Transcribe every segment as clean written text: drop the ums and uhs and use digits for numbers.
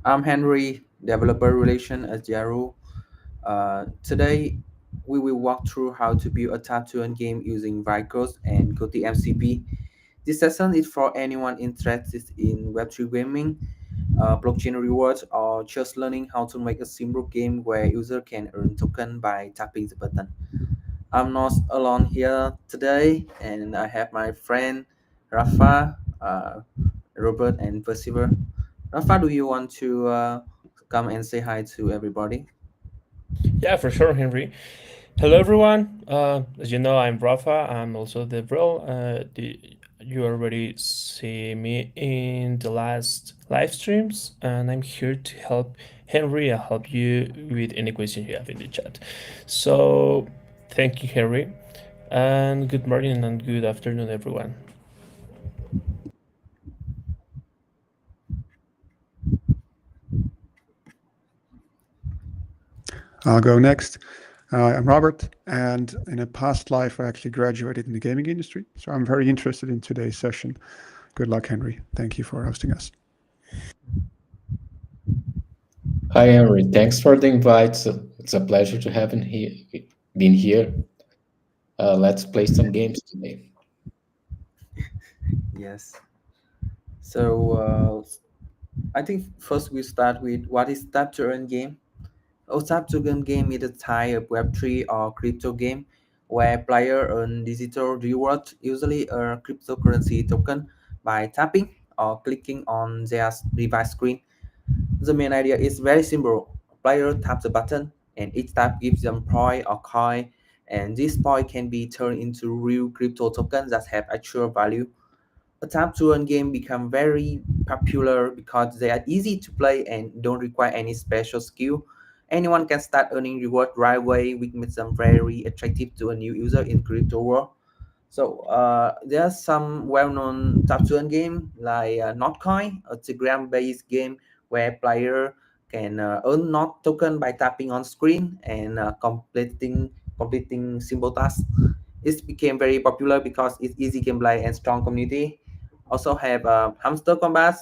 I'm Henry, developer relation at Yahoo. Today, we will walk through how to build a tap-to-earn game using Vicos and COTI MCP. This session is for anyone interested in Web3 gaming, blockchain rewards, or just learning how to make a simple game where user can earn token by tapping the button. I'm not alone here today, and I have my friend Rafa, Robert, and Percival. Rafa, do you want to come and say hi to everybody? Yeah, for sure, Henry. Hello, everyone. As you know, I'm Rafa. I'm also the bro. You already see me in the last live streams, and I'm here to help Henry. I'll help you with any question you have in the chat. So, thank you, Henry, and good morning and good afternoon, everyone. I'll go next. I'm Robert, and in a past life, I actually graduated in the gaming industry. So I'm very interested in today's session. Good luck, Henry. Thank you for hosting us. Hi, Henry. Thanks for the invite. It's a pleasure to have been here. Let's play some games today. Yes. So I think first we start with what is tap to earn game. A tap to earn game is a type of Web3 or crypto game where player earn digital reward, usually a cryptocurrency token, by tapping or clicking on their device screen. The main idea is very simple. Player taps a button and each tap gives them point or coin, and this point can be turned into real crypto tokens that have actual value. A tap to earn game become very popular because they are easy to play and don't require any special skill. Anyone can start earning reward right away, which makes them very attractive to a new user in crypto world. So there are some well-known tap to earn game like Notcoin, a Telegram-based game where player can earn Not token by tapping on screen and completing simple tasks. It became very popular because it's easy gameplay and strong community. Also have Hamster Combat.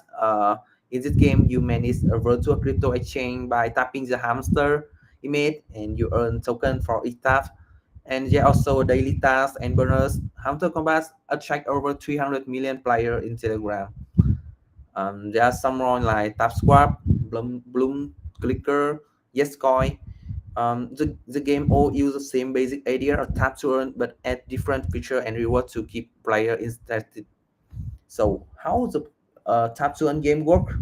In this game, you manage a virtual crypto exchange by tapping the hamster image, and you earn token for each tap. And there are also daily tasks and bonus. Hamster Combat attract over 300 million players in Telegram. There are some more like TapSwap, Bloom Clicker, YesCoin. The game all use the same basic idea of tap to earn, but add different feature and reward to keep player interested. So how the tap to earn game work?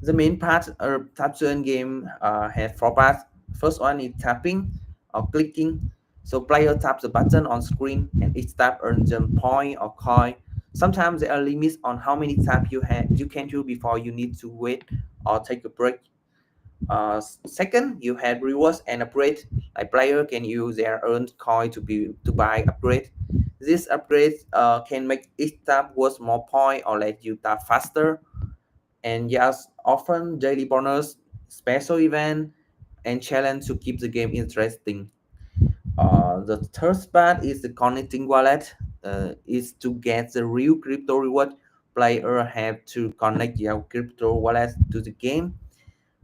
The main part of tap to earn game have four parts. First one is tapping or clicking. So player taps the button on screen and each tap earns them point or coin. Sometimes there are limits on how many taps you can do before you need to wait or take a break. Second, you have rewards and upgrade. Like player can use their earned coin to buy upgrade. This upgrade can make each tap worth more point or let you tap faster. And yes, often daily bonus, special event, and challenge to keep the game interesting. The third part is the connecting wallet. Is to get the real crypto reward. Player have to connect their crypto wallet to the game.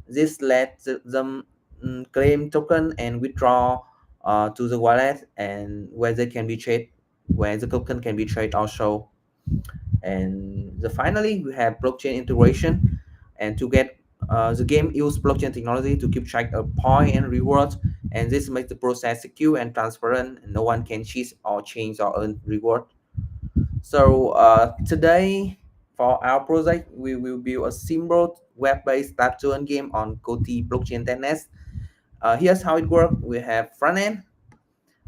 This lets them claim token and withdraw to the wallet, and where the token can be traded also. And finally, we have blockchain integration, and to get the game use blockchain technology to keep track of point and rewards, and this makes the process secure and transparent. No one can cheat or change or earn reward. So today, for our project, we will build a simple web-based tap to earn game on COTI blockchain testnet. Here's how it works. We have front end.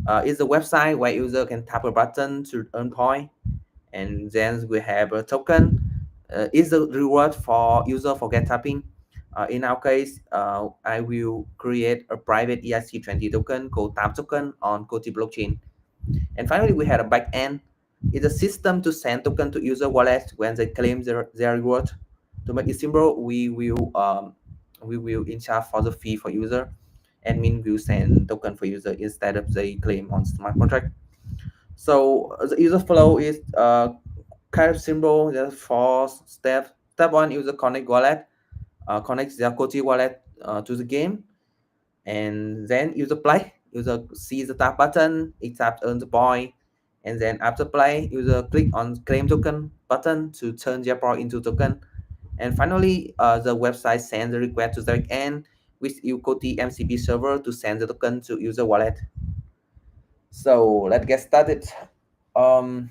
It's a website where user can tap a button to earn point, and then we have a token. Is the reward for user for get tapping. In our case, I will create a private ERC20 token called tap token on COTI blockchain. And finally, we had a backend. It's a system to send token to user wallet when they claim their reward. To make it simple, we will in charge for the fee for user. Admin will send token for user instead of they claim on smart contract. So the user flow is kind of simple. There's four steps. Step one, user connect wallet. connect their COTI wallet to the game, and then user play. User see the tap button, it taps on the point, and then after play, user click on claim token button to turn their point into token. And finally, the website sends the request to the backend with COTI MCP server to send the token to user wallet. So let's get started. Um,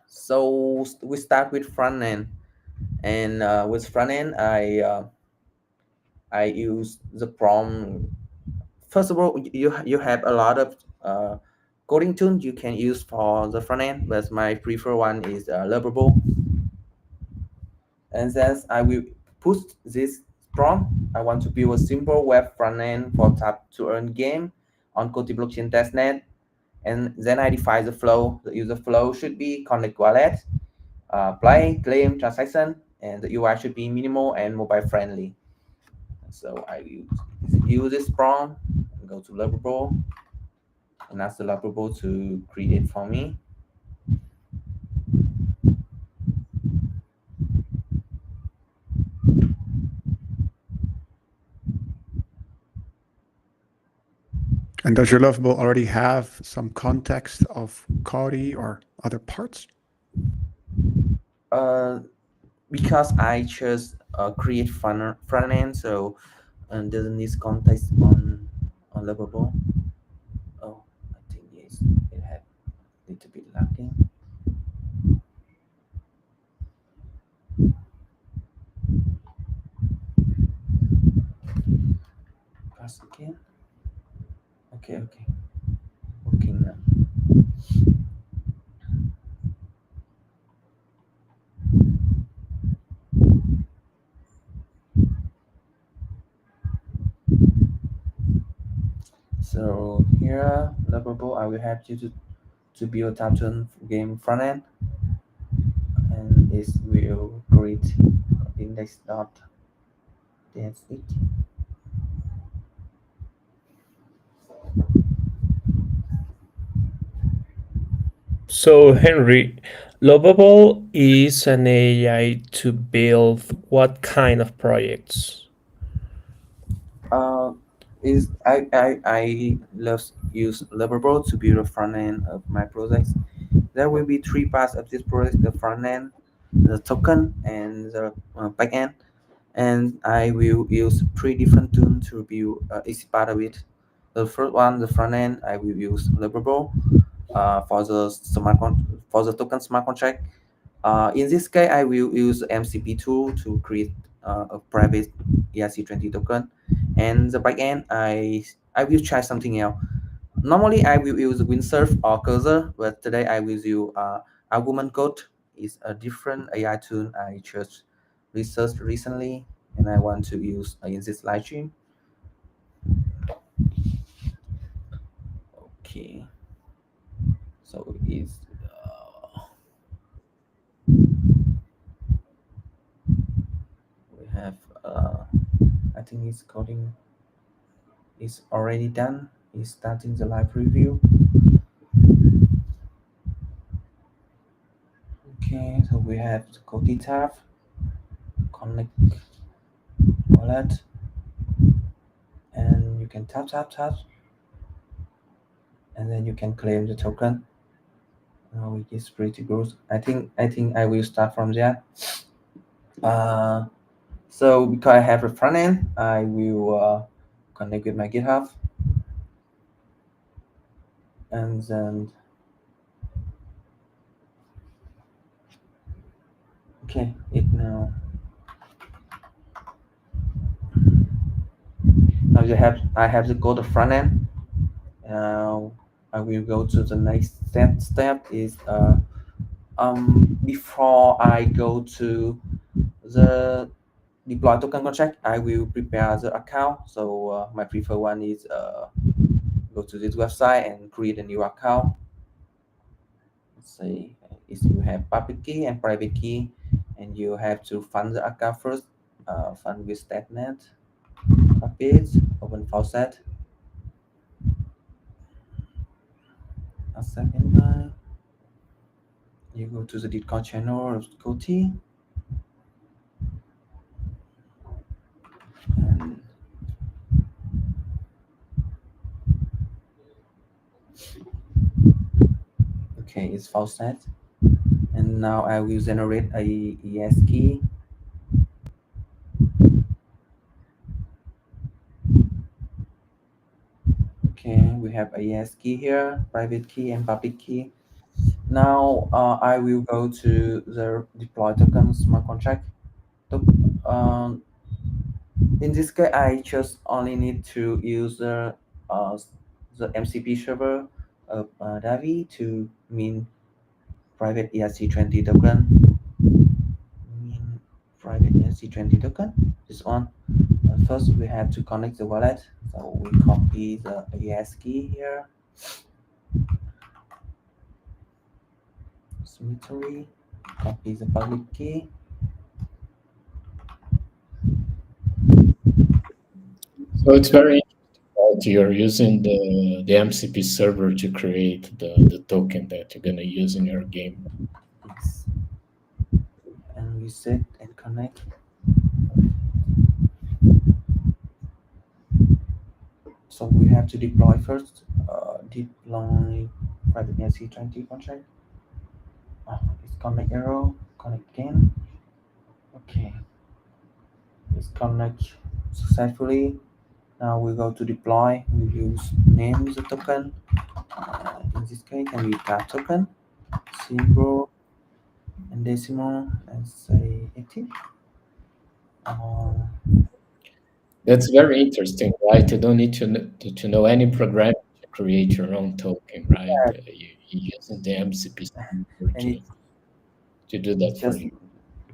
so we start with front end, and with front end, I use the prompt. First of all, you have a lot of coding tools you can use for the front end, but my preferred one is Lovable. And then I will put this prompt. I want to build a simple web front end for tap to earn game on COTI blockchain testnet. And then I define the flow. The user flow should be connect wallet, play, claim, transaction, and the UI should be minimal and mobile friendly. So I will use this prompt, go to Lovable, and ask the Lovable to create for me. And does your Lovable already have some context of COTI or other parts? Because I chose create front end, so doesn't need context on Lovable. Oh, I think yes, it had a little bit lacking. Pass again. Okay, working now. So here, Lovable, I will help you to build tap turn game front end, and this will create index dot. That's it. So, Henry, Lovable is an AI to build what kind of projects? Uh, is I love use Lovable to build a front end of my projects. There will be three parts of this project: the front end, the token, and the back end. And I will use three different tools to build each part of it. The first one, the front end, I will use Lovable for the for the token smart contract. In this case, I will use MCP tool to create a private ERC20 token. And the backend, I will try something else. Normally, I will use Windsurf or Cursor, but today I will use Argument Code. It's a different AI tool I just researched recently, and I want to use in this live stream. Okay, so it's we have I think it's coding is already done. It's starting the live preview. Okay, so we have the COTI tab, connect wallet, and you can tap, and then you can claim the token. Which is pretty good. I think I will start from there. Uh, so because I have a front end, I will connect with my GitHub, and then okay, it now you have I have to go to front end. Now I will go to the next step is before I go to the deploy token contract, I will prepare the account. So my preferred one is go to this website and create a new account. Let's say is you have public key and private key, and you have to fund the account first. Fund with StatNet, copy it, open faucet, a second line. You go to the Discord channel of COTI. is false set. And now I will generate a ES key. Okay, we have a ES key here, private key and public key. Now I will go to the deploy token smart contract. Um, in this case, I just only need to use the MCP server of Davi to mean private ERC20 token. Mean private ERC20 token. This one. First, we have to connect the wallet. So we copy the ES key here. Symmetry. Copy the public key. So it's very interesting that you're using the MCP server to create the token that you're gonna use in your game. Yes. And we set and connect. So we have to deploy first. Deploy private ERC20 contract. It's connect arrow. Connect again. Okay. It's connect successfully. Now we go to deploy. We use name the token. In this case, can be tab token, symbol, and decimal, and say 80. That's very interesting, right? You don't need to know any program to create your own token, right? You're using the MCP server And to do it's that for just you.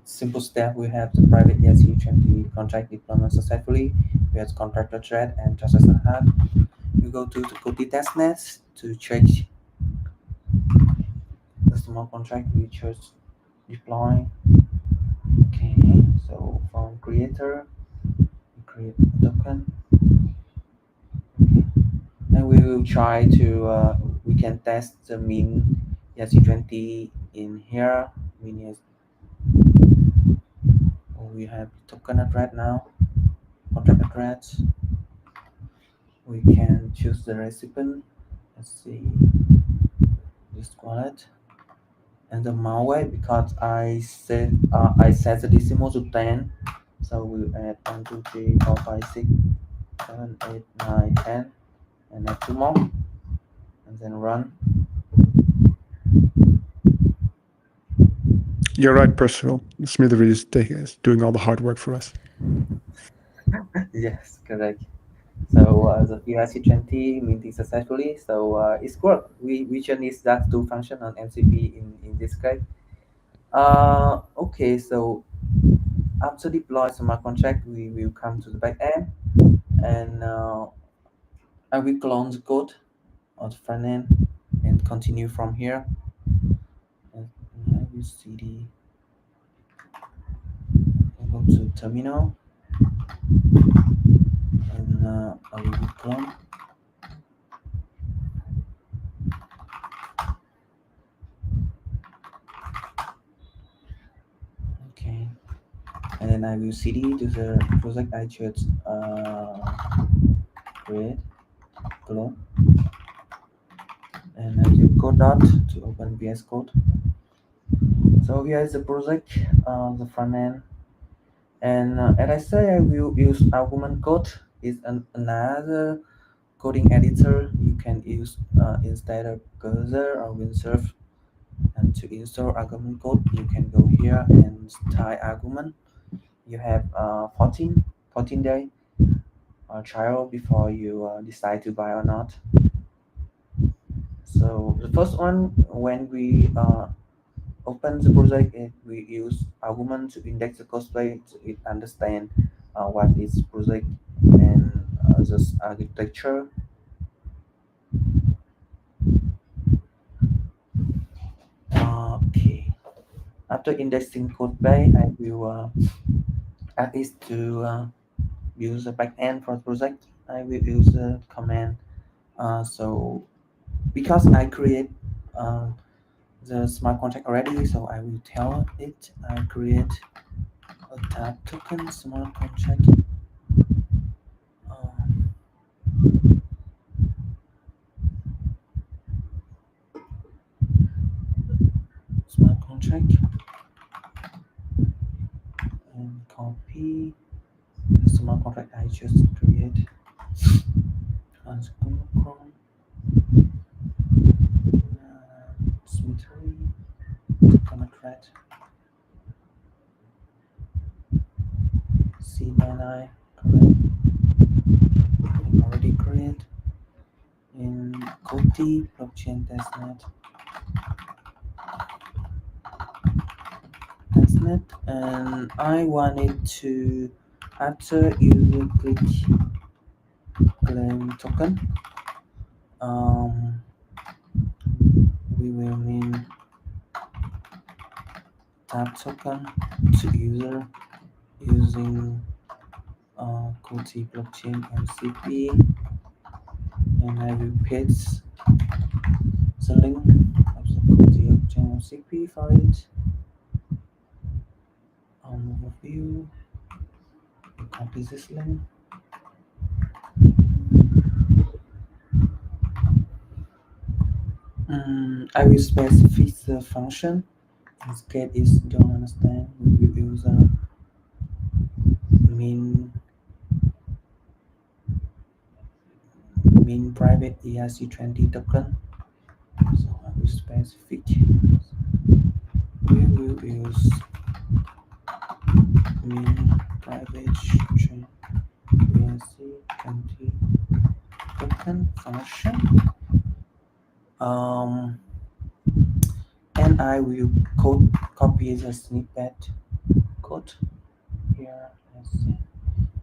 simple step. We have the private ERC20 contract deployment successfully. We have contractor thread and transaction hub. We go to the COTI testnet to check the small contract we just deploy. Okay, so from creator, we create a token. Okay. And we will try to, we can test the mean ERC20 in here. We have token address now, contract address. We can choose the recipient. Let's see, this wallet. And the malware, because I set the decimal to 10, so we'll add 1 2 3 4 5 6 7 8 9 10, and add 2 more, and then run. You're right, Percival. Smithery is doing all the hard work for us. Yes, correct. So the ERC20 minting successfully. So it's work. We just need that two function on MCP in this case. Okay, so after deploy smart contract, we will come to the backend, and I will clone the code on the front end and continue from here. And I will cd, I go to terminal, and I will clone. Okay, and then I will cd to the project I just create, clone, and I will code dot to open VS Code. So here is the project, the front end, and as I say, I will use argument code. Is another coding editor you can use instead of cursor or windsurf. And to install argument code, you can go here and type argument. You have 14 day trial before you decide to buy or not. So the first one, when we open the project, we use argument to index the cosplay to it understand what is project and this architecture. Okay. After indexing code base, I will add this to use the backend for the project. I will use the command. So because I create the smart contract already, so I will tell it I create a tab token smart contract. Um, and copy the smart contract I just created on Google Chrome, Smittery, command thread, C99, correct, I already created in COTI blockchain testnet, and I wanted to, after you click claim token, um, we will mean tap token to user using COTI blockchain MCP, and I will paste the link of the COTI blockchain MCP for it. Overview, copy this link. I will specify the function. In this case is don't understand. We will use a mean private ERC20 token. So I will specify. We will use mean private ERC20 token function. Um, and I will copy the snippet code here. Let's see.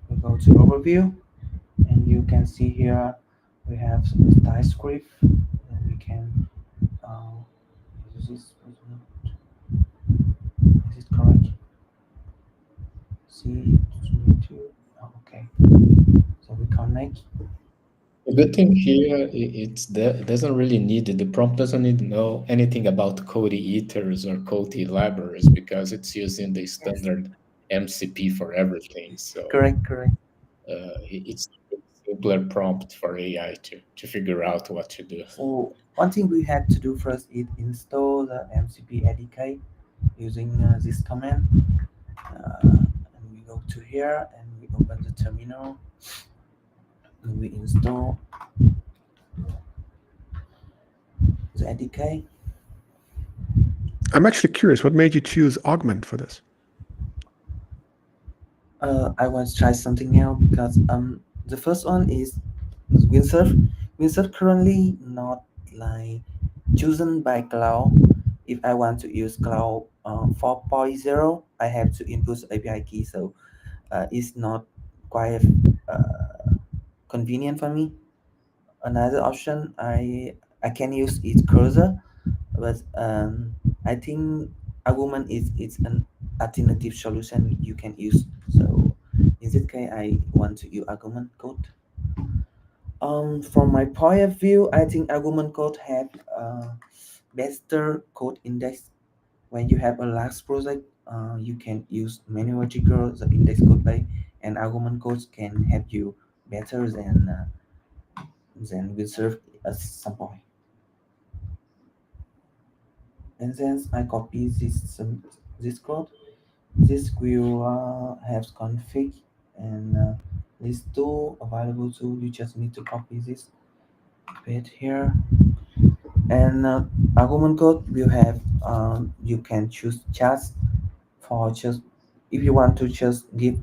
We go to overview, and you can see here we have some style script that we can use this. Is it correct? See, okay. So we connect. The good thing here, it doesn't really need the prompt doesn't need to know anything about COTI ethers or COTI libraries because it's using the standard MCP for everything. So Correct. it's a simpler prompt for AI to figure out what to do. So one thing we had to do first is install the MCP ADK using this command. And we go to here and we open the terminal and we install the ADK. I'm actually curious, what made you choose Augment for this? I want to try something new because the first one is Windsurf. Windsurf currently not like chosen by cloud. If I want to use cloud 4.0, I have to input the API key, so it's not quite convenient for me. Another option I can use is cursor, but I think argument is it's an alternative solution you can use. So in this case, I want to use argument code. From my point of view, I think argument code have better code index. When you have a large project, you can use manual trigger the index code base, and argument codes can help you better than will serve at some point. And then I copy this code. This will have config and list tool available tool. You just need to copy this bit here. And argument code will have you can choose just for just if you want to just give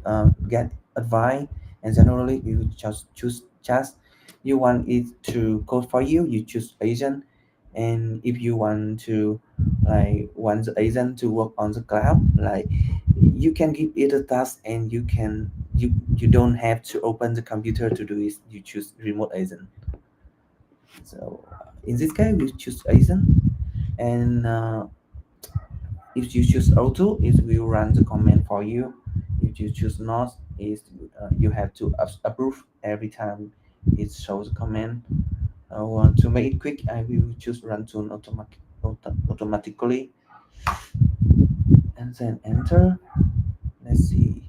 get advice, and generally you just choose just you want it to code for you, you choose agent. And if you want to want the agent to work on the cloud, you can give it a task, and you don't have to open the computer to do it. You choose remote agent. So in this case we choose agent, and if you choose auto, it will run the command for you. If you choose not, is you have to approve every time it shows a command. To make it quick, I will choose run to automatically, and then enter. Let's see.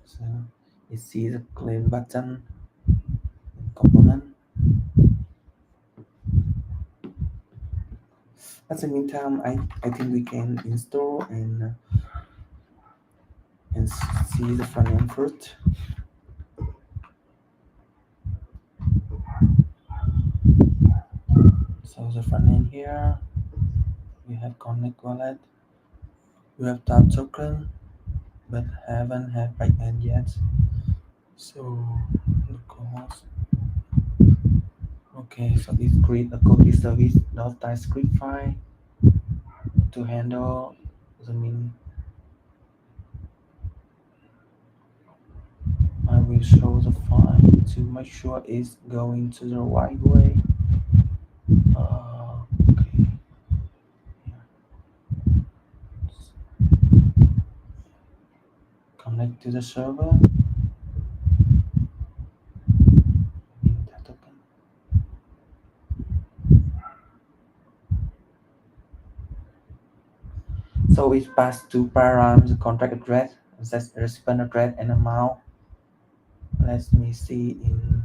So you see the claim button. At the meantime, I think we can install and see the front end first. So the front end here, we have Connect Wallet, we have Tab Token, but haven't had backend yet. So localhost. Okay, so it's create a code service .script file to handle the mean. I will show the file to make sure it's going to the right way. Okay. Connect to the server. So it passed two params, the contract address, that's recipient address and amount. Let me see in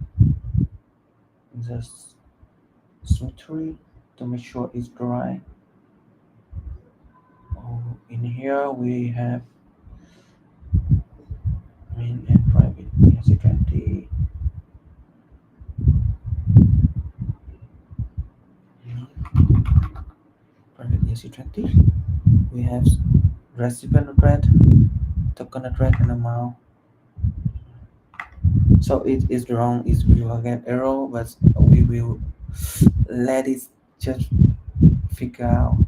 the symmetry to make sure it's right. Oh, in here we have main and private ERC20. Private ERC20. We have recipient address, token address, and amount. So it is wrong. It will get error, but we will let it just figure out.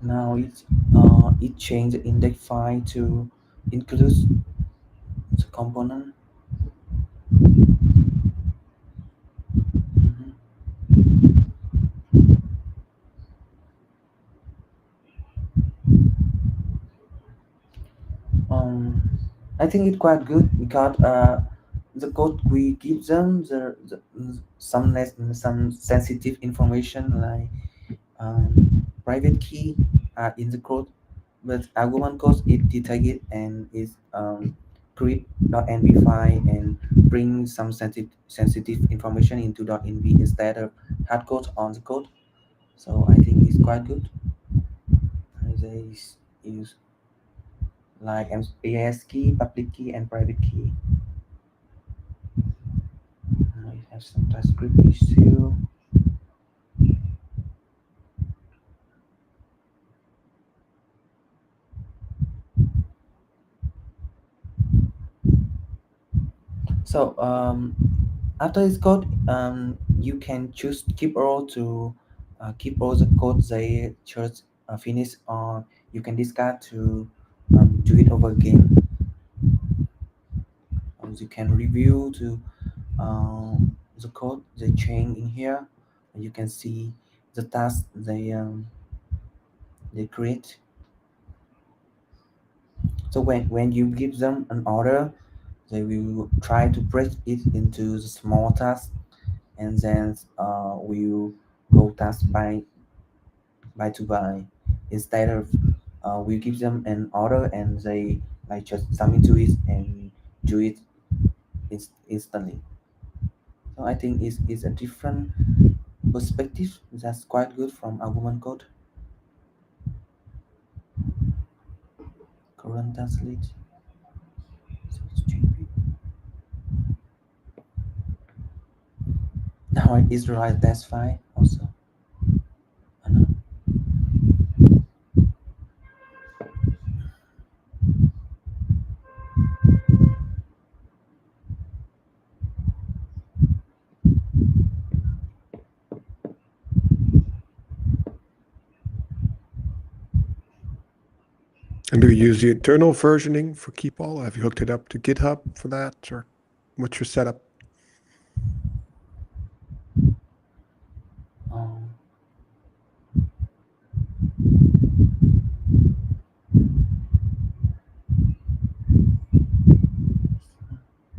Now it changed the index file to include the component. Mhm. Um, I think it's quite good because the code we give them some sensitive information like private key in the code, but argument code it detect it and is create.nv file and bring some sensitive information into .nv instead of hard code on the code. So I think it's quite good. They use like AS key, public key, and private key. We have some TypeScript issue. So after this code, you can choose keep all to keep all the code they just finish, or you can discard to do it over again. You can review to the code they change in here. You can see the task they create. So when you give them an order, they will try to break it into the small tasks, and then we'll go task by to by, instead of we give them an order and they like just submit to it and do it instantly. So I think it's a different perspective that's quite good from argument code. Current translate. So it's changing. Now it is right that's fine also. I know. And do you use the internal versioning for Keepall? Have you hooked it up to GitHub for that, or what's your setup? Um,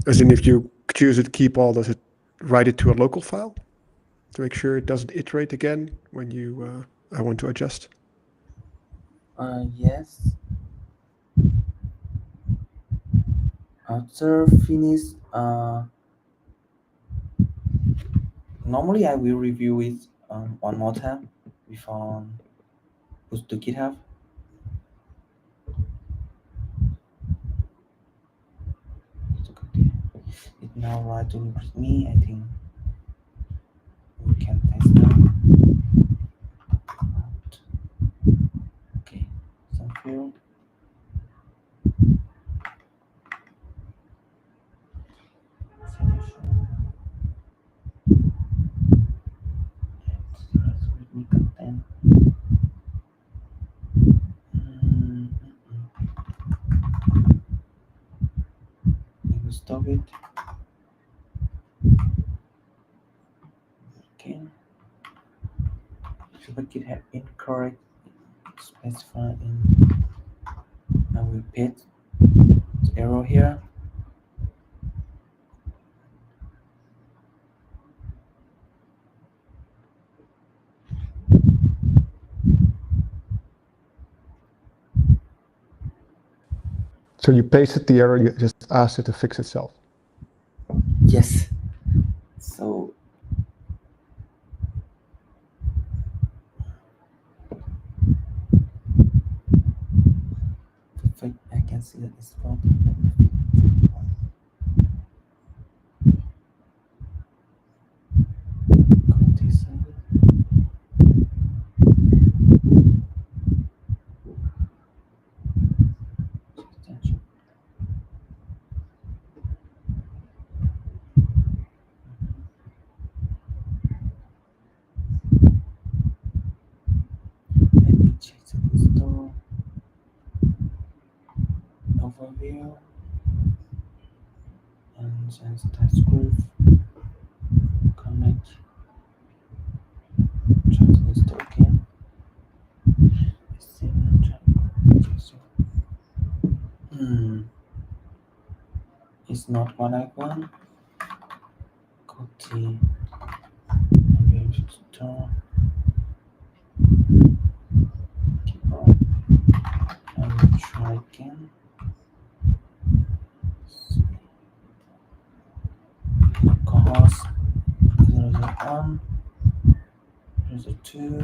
As in, if you choose it Keepall, does it write it to a local file to make sure it doesn't iterate again when you I want to adjust? Yes. After finish, normally I will review it one more time before push to GitHub. It now right to me. I think we can test that out. Okay, thank you. Let me content. Mm, we will stop it. Okay. Should we have incorrect specify in I will paste the arrow here. So you pasted the error, you just asked it to fix itself. Yes. So perfect. I can see that it's faulty. Let me check the store overview and just TypeScript connect. Try to install again. Hmm, it's not what I want. COTI store. Keep on. I will try again. Course 001, 2,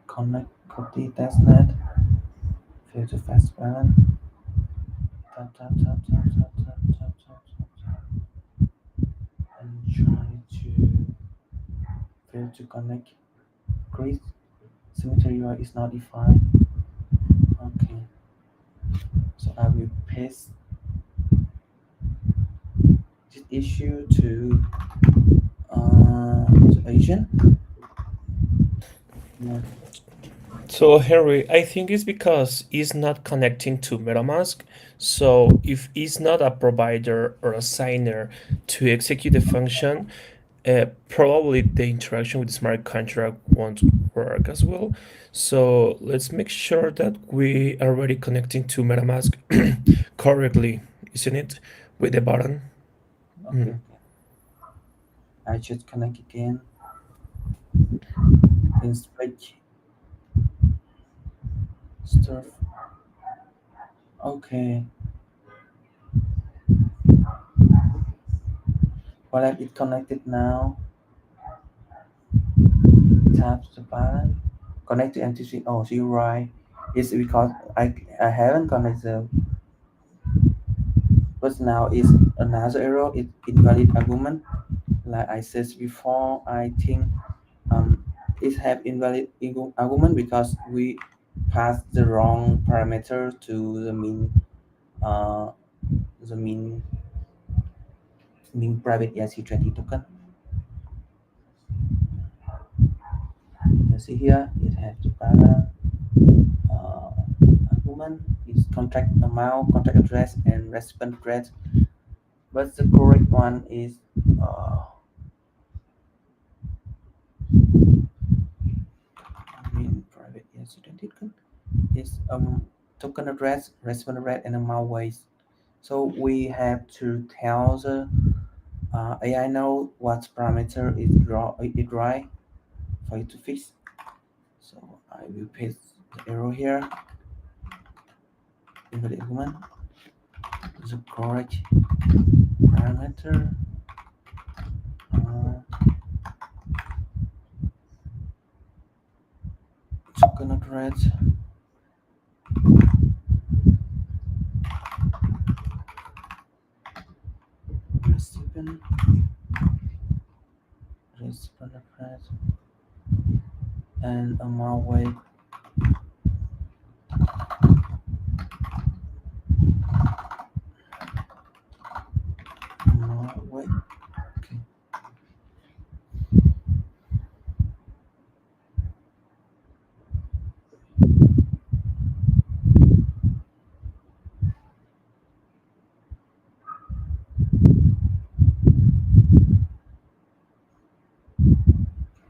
connect COTI testnet, fail to fast balance. Tap, tap, tap, tap, tap, tap, tap, tap, tap, and try to fail to connect. Great. Symmetry UI is not defined. Okay. So I will paste this issue to agent. Yeah. So Henry, I think it's because it's not connecting to MetaMask. So if it's not a provider or a signer to execute the function, probably the interaction with the smart contract won't work as well. So let's make sure that we are already connecting to MetaMask correctly, isn't it? With the button. Okay. Okay. I just connect again. Inspect stuff. Okay. Well, it connected now. Tap the button. Connect to MTC. Oh, so you're right. It's because I haven't connected, but now it's another error. It's invalid argument. Like I said before, I think it have invalid argument because we passed the wrong parameter to uh the mean private ERC20 token. You see here it has the para argument is contract amount, contract address, and recipient address. But the correct one is mean private ERC20 token is token address, recipient address, and amount weight. So we have to tell the AI know what parameter is right for you to fix. So I will paste the arrow here in the document. The correct parameter. Coconut red. Recipient. Recipient red. And amount weight. Amount weight. Okay.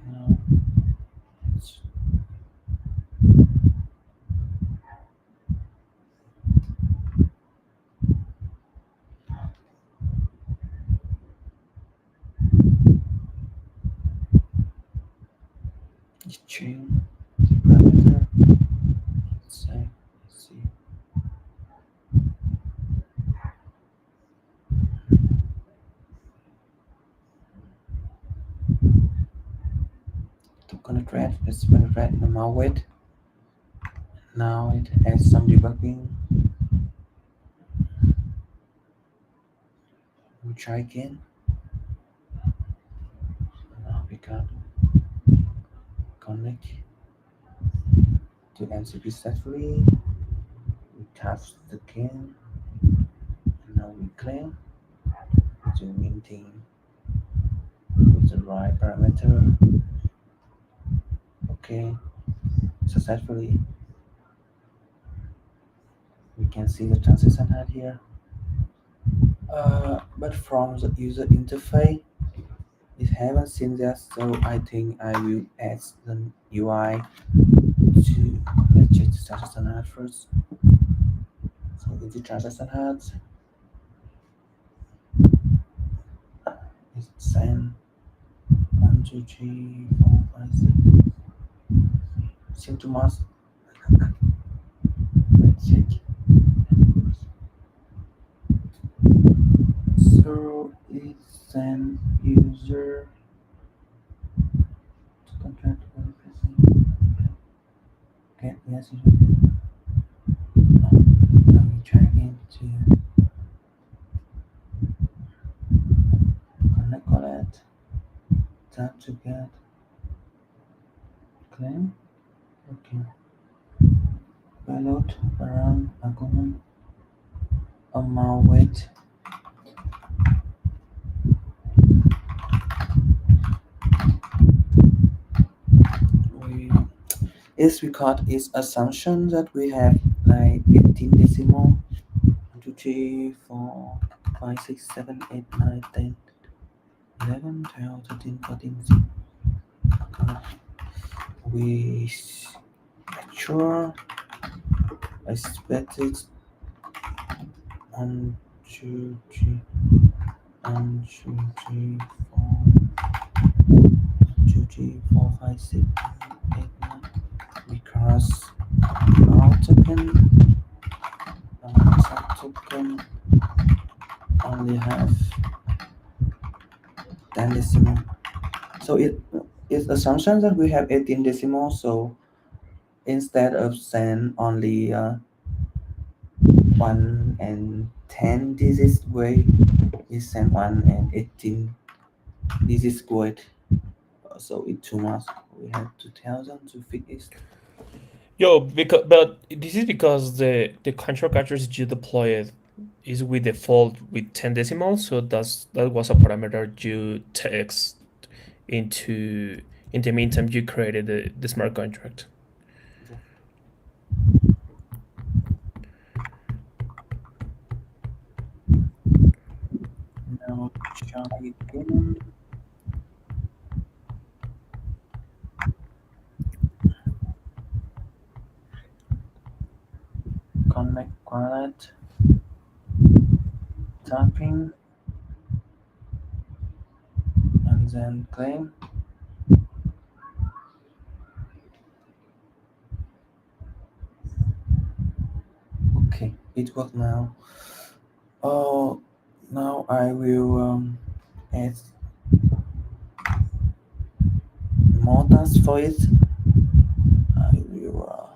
Now it's change the parameter. Let's say, let's see. Coconut red. Recipient red. Amount weight. Now it has some debugging. We'll try again. Now we got connect to MCP successfully. We test again. And now we claim to maintain with the right parameter. Okay, successfully. We can see the transition head here. But from the user interface, it haven't seen that, so I think I will add the UI to let's check the transition head first. So in the transition head, it's send 1, 2, 3, 4, 5, 6. Seem too much. Let's check. So it's an user to contract verification. Okay, yes, it will. Now we try again to connect, tap to get claim. Okay. Payload around argument amount weight. We is because it's assumption that we have like 18 decimal 1, 2, 3, 4, 5, 6, 7, 8, 9, 10, 11, 12, 13, 14. We actual expected 1, 2, 3, 1, 2, 3, 4, 2, 3, 4, 5, 6, 8, 9. Because our token only have 10 decimal. So it is assumption that we have 18 decimal. So instead of send only 1 and 10 digits weight, we send 1 and 18 digits weight. So it's too much. We have to tell them to fix it. Yo, but this is because the control address you deployed is with default with 10 decimals, so that was a parameter you text into in the meantime you created the smart contract. Okay. Now try again. Connect wallet. Tapping. And then claim. it works now. Oh, now I will add more tasks for it. I will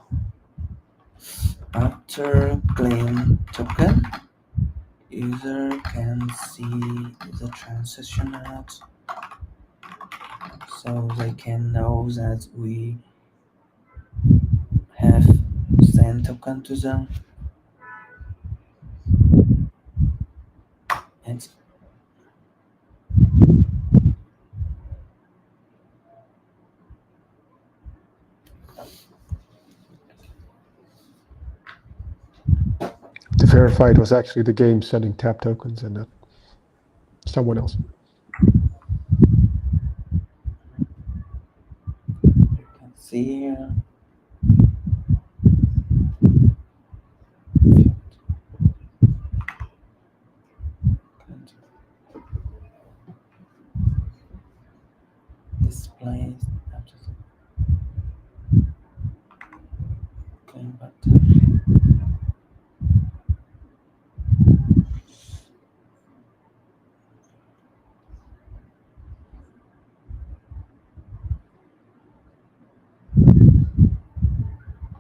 after claim token, user can see the transaction out, so they can know that we have sent token to them. And To verify it was actually the game sending tap tokens and not someone else. you can see here. And display after the claim button.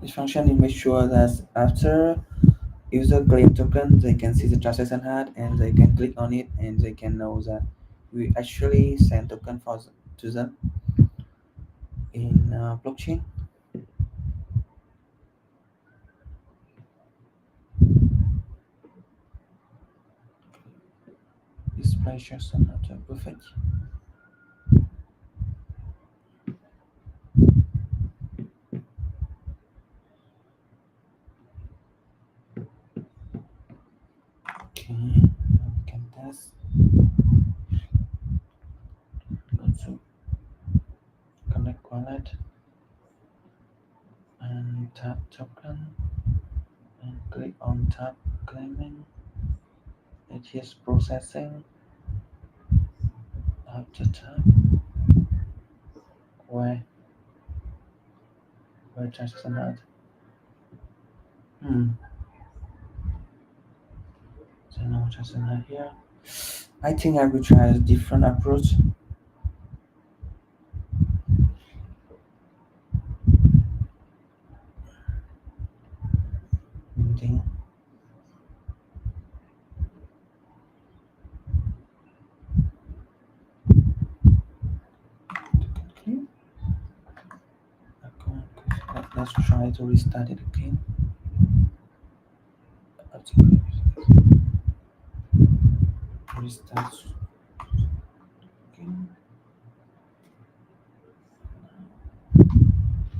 This function will make sure that after user claim token, they can see the transaction had and they can click on it and they can know that we actually send token to them in blockchain. Display shows not perfect. Okay, now we can test. Go to connect wallet and tap token and click on tap claiming. It is processing. After tap, where transaction at? So no transaction at here. I think I will try a different approach. Thing. Okay. Let's try to restart it again. Restart again.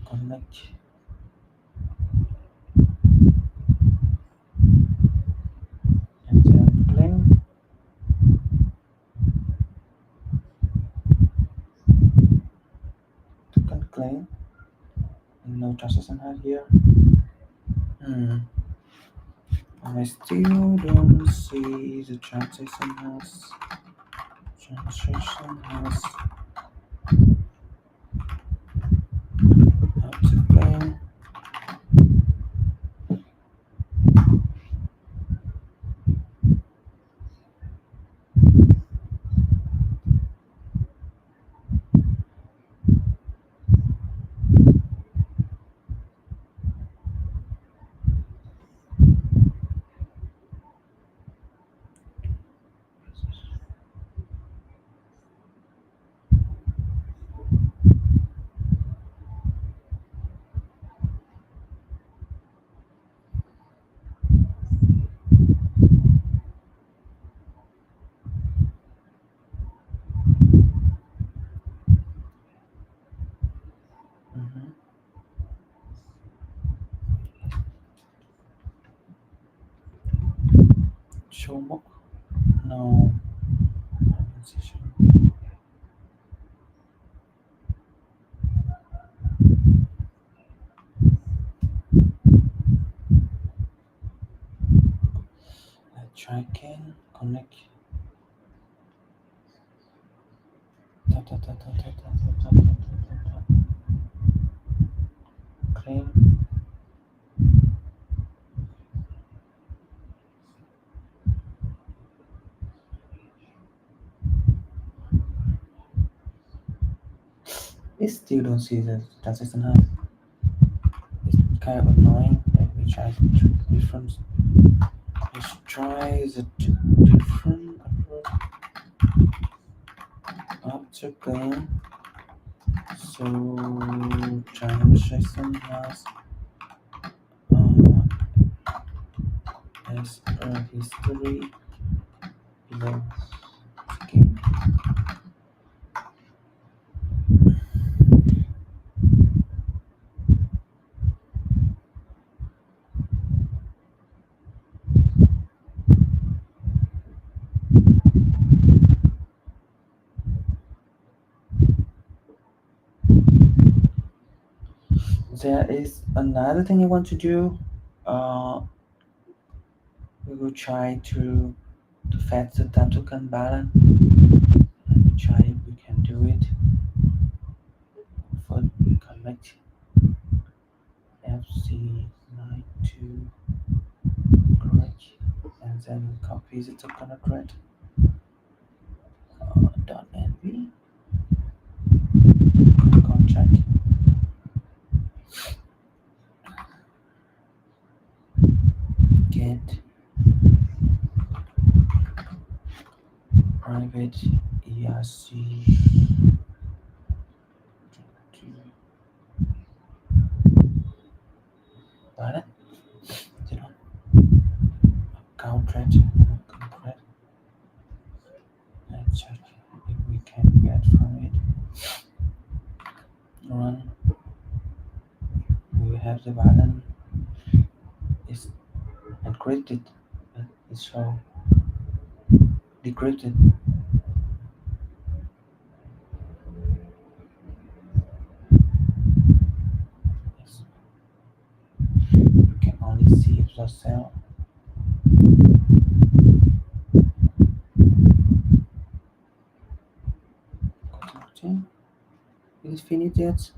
Connect. And then claim. Token claim. And no transaction had here. I still don't see the transaction has. Transaction has. How to claim. Show more. No. Let's try again. Connect. Claim. It still don't see the transaction hub. It's kind of annoying. Let me try different. Let's try the different object game. So transaction has as a history below. Okay. There is another thing I want to do. Uh, we will try to fetch the time token balance. Let me try if we can do it. For connect FC92 correct, and then copy the token address. .nv contract get private ERC balance account rate. Let's check if we can get from it. Run. We have the balance is encrypted. It's so decrypted. Yes. You can only see the cell. Is it finished yet?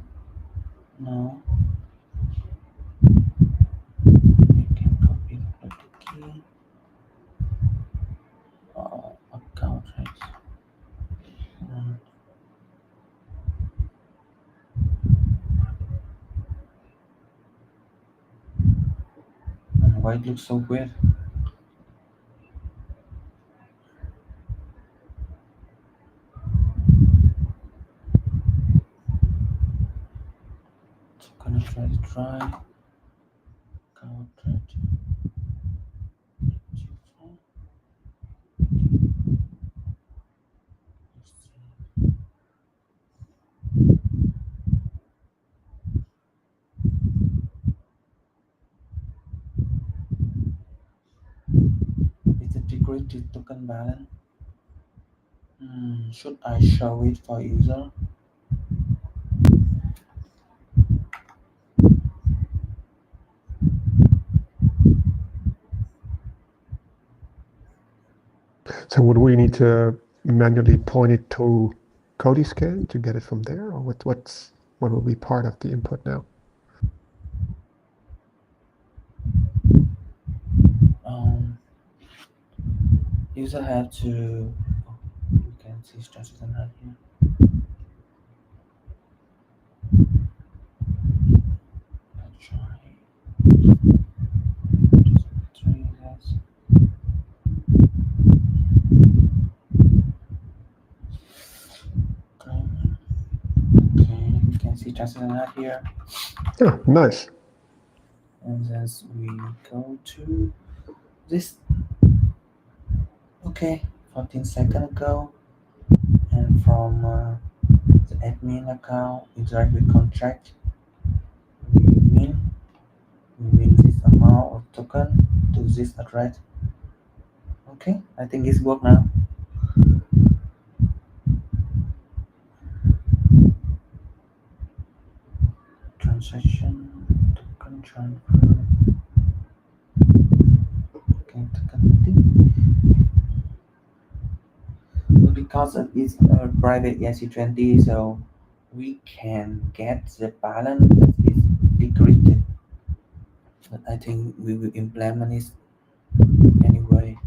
No. We can copy the key. Account rate. Why it looks so weird? So gonna try to try account rate. It's a decrypted token balance. Should I show it for user? So would we need to manually point it to COTI scan to get it from there, or what will be part of the input now? User have to. You can see transaction right here. Let's try. 3 yes. Okay, you can see transaction right here. Oh, nice. And then we go to this. Okay, 14 seconds ago, and from the admin account, interact with contract. We win this amount of token to this address. Okay, I think it's work now. Transaction token transfer. Okay, because it's a private ERC20, so we can get the balance that is decrypted. But I think we will implement it anyway.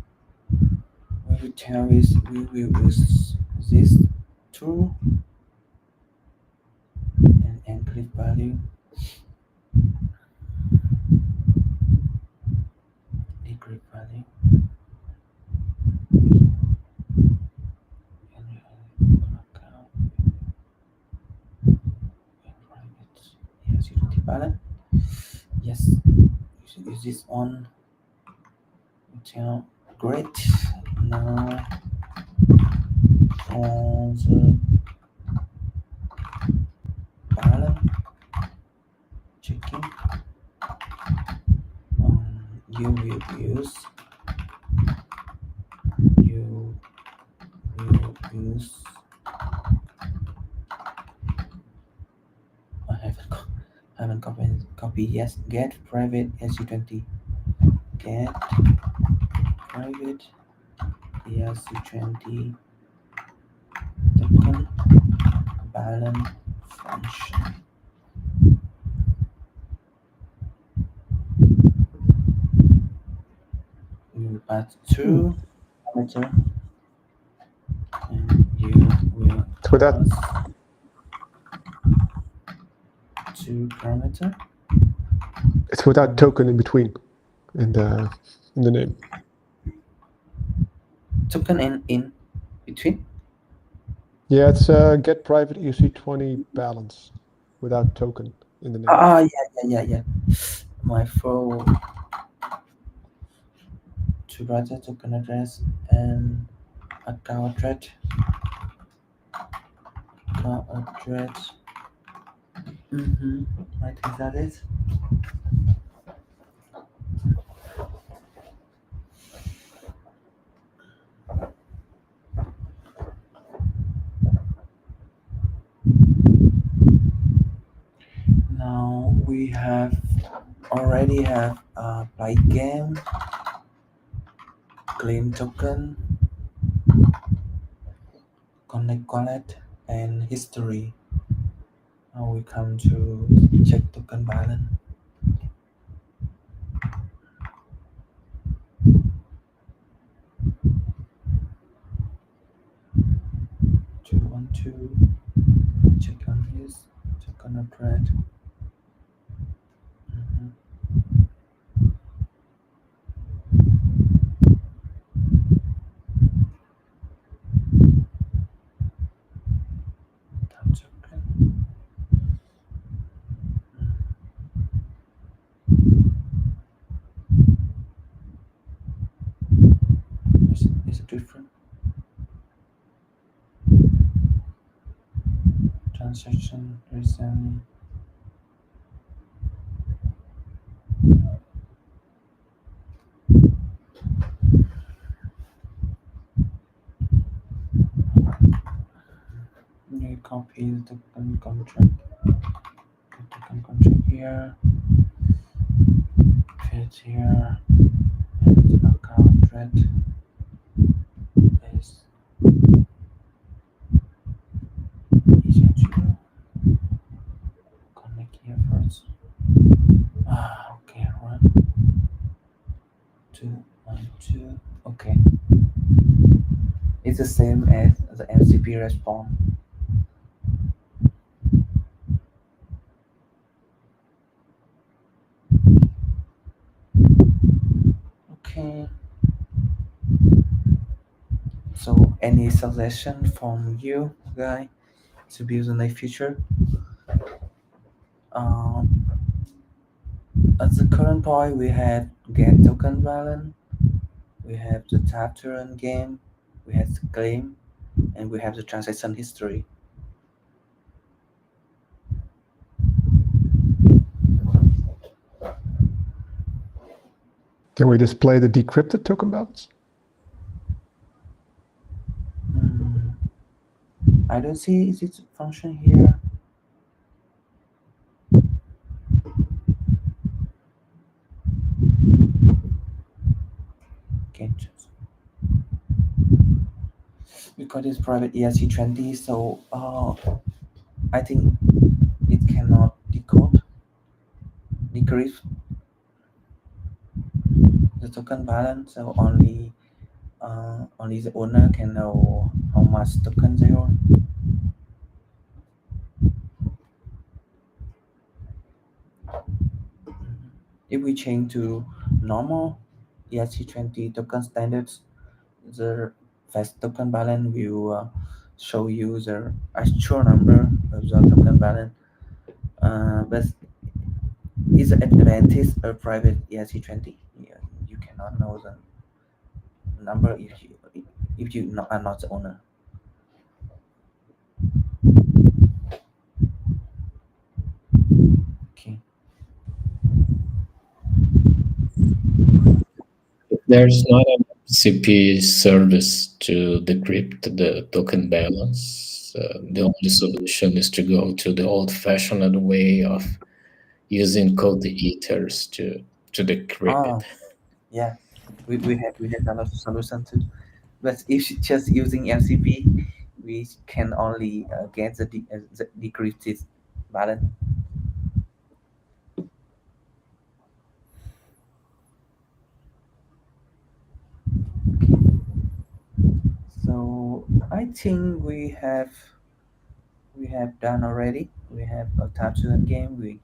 We will tell is we will use this tool decrypt value, decrypt value, and account, and private. Yes, utility balance. Yes, use this on. Great. Now on the balance checking, you will use you will use I haven't copied yes, get private SU20, get private ERC20 token balance function. You will pass two parameter and you will So that pass two parameter. it's without token in between in the name. Token in between. Yeah, it's get private EC20 balance without token in the name. Yeah. My full two parameter token address and account address. Account address. I think that is. Now we already have play game, claim token, connect wallet, and history. Now we come to check token balance. Two one two. Check on his token address. Token. Is it different? Transaction recently. You copy the token contract. Token contract here. Paste here. And account address is easy to connect here first. Okay, 1 2 1 2. Okay, it's the same as the MCP response. Okay. So, any suggestion from you, guy, to build in the future? Um, at the current point, we have get token balance, we have the tap to run game, we have the claim, and we have the transaction history. Can we display the decrypted token balance? I don't see its function here. Can't because it's private ERC20, so I think it cannot decrease the token balance, so only the owner can know how much token they own. If we change to normal ERC20 token standards, the fast token balance will show you the actual number of the token balance. But it's an advantage of private ERC20. Yeah, you cannot know the number if you are not the owner. Okay. If there's not an MCP service to decrypt the token balance, the only solution is to go to the old-fashioned way of using code ethers to decrypt it. Oh, yeah. We have another solution too. But if just using MCP, we can only get the decrypted balance. So I think we have done already. We have a tap to earn game. We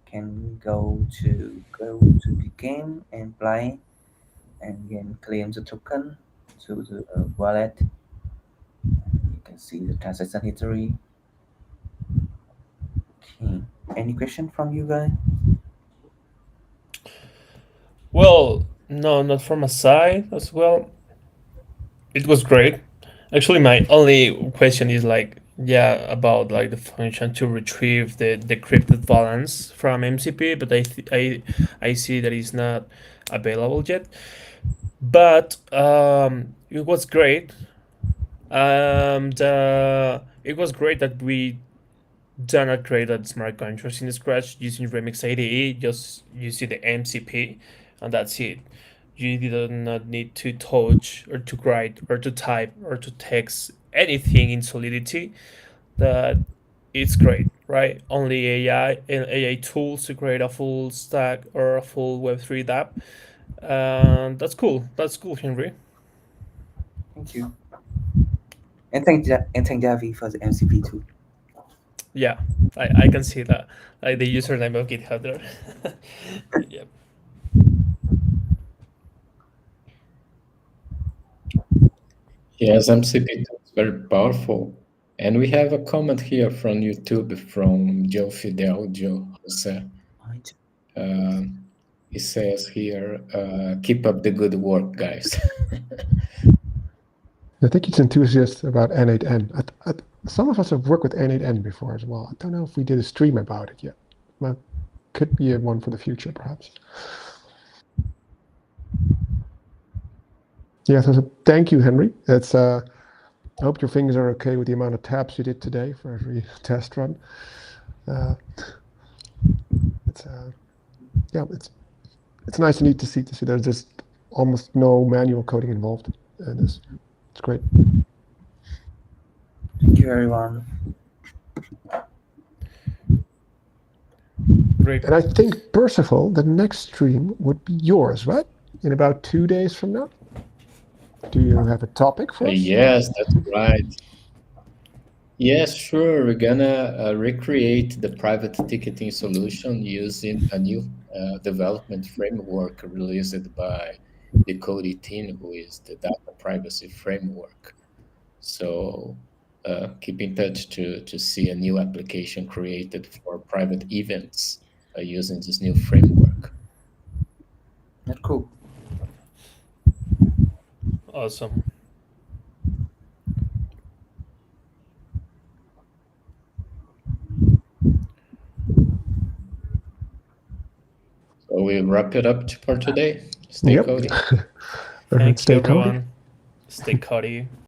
can go to the game and play and then claim the token to the wallet. You can see the transaction history. Okay. Any question from you guys? Well, no, not from a side as well. It was great. Actually, my only question is like, yeah, about like the function to retrieve the decrypted balance from MCP, but I see that it's not available yet. But it was great. It was great that we done not create a smart contract in scratch using Remix IDE. Just you see the MCP, and that's it. You do not need to touch or to write or to type or to text anything in Solidity. That it's great, right? Only AI and AI tools to create a full stack or a full Web3 app. And that's cool. That's cool, Henry. Thank you. And thank Javi for the MCP too. Yeah, I can see that. Like the username of GitHub there. Yep. Yes, MCP is very powerful. And we have a comment here from YouTube from Joe Fidel, Joe Jose. Right. Uh, he says here, keep up the good work, guys. I think he's enthusiastic about N8N. Some of us have worked with N8N before as well. I don't know if we did a stream about it yet. But could be a one for the future, perhaps. Yeah, so thank you, Henry. It's I hope your fingers are okay with the amount of taps you did today for every test run. It's yeah, it's nice and neat to see there's just almost no manual coding involved in this. It's great. Thank you, everyone. Great. And I think, Percival, the next stream would be yours, right? In about 2 days from now. Do you have a topic for us? Yes, that's right. Yes, sure. We're gonna recreate the private ticketing solution using a new development framework released by the COTI team, who is the data privacy framework. So keep in touch to see a new application created for private events using this new framework. That's cool. Awesome. So we wrap it up for today. Stay Yep. COTI. Thank Stay you, coding. everyone. Stay COTI.